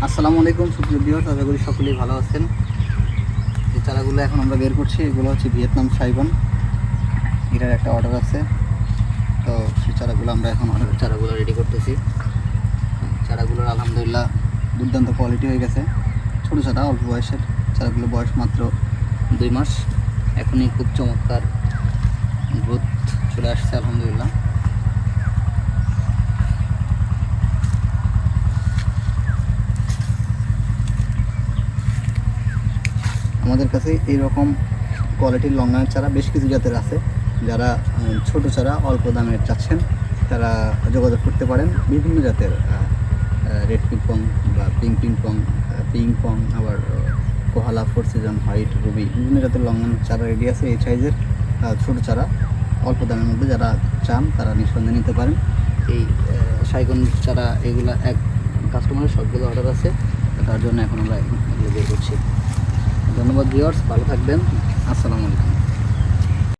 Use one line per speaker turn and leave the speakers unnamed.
আসসালামু আলাইকুম সুপ্রিয় ভিউয়ার্স, আশা করি সকলেই ভালো আছেন। যে চারাগুলো এখন আমরা বের করছি এগুলো হচ্ছে ভিয়েতনাম সাইগন। এটার একটা অর্ডার আছে, তো সেই চারাগুলো আমরা এখন চারাগুলো রেডি করতেছি। চারাগুলোর আলহামদুলিল্লাহ দুর্দান্ত কোয়ালিটি হয়ে গেছে। ছোটো চারা, অল্প বয়সের চারাগুলো, বয়স মাত্র 2 মাস। এখনই খুব চমৎকার গ্রোথ চলে আসছে আলহামদুলিল্লাহ। আমাদের কাছে এইরকম কোয়ালিটির লঙ্গানের চারা বেশ কিছু জাতের আছে। যারা ছোট চারা অল্প দামের চাচ্ছেন তারা যোগাযোগ করতে পারেন। বিভিন্ন জাতের রেড পিংপং বা পিংপং, আবার কোহালা, ফোর সিজন, হোয়াইট, রুবি, বিভিন্ন জাতের লঙ্গানের চারা রেডি আছে। এই সাইজের ছোট চারা অল্প দামের মধ্যে যারা চান তারা নিঃসন্দেহে নিতে পারেন। এই সাইগন চারা এগুলা এক কাস্টমারের সবগুলো অর্ডার আছে, তার জন্য এখন আমরা এগুলো বের করছি। ধন্যবাদ ভিউয়ার্স, ভালো থাকবেন। আসসালামু আলাইকুম।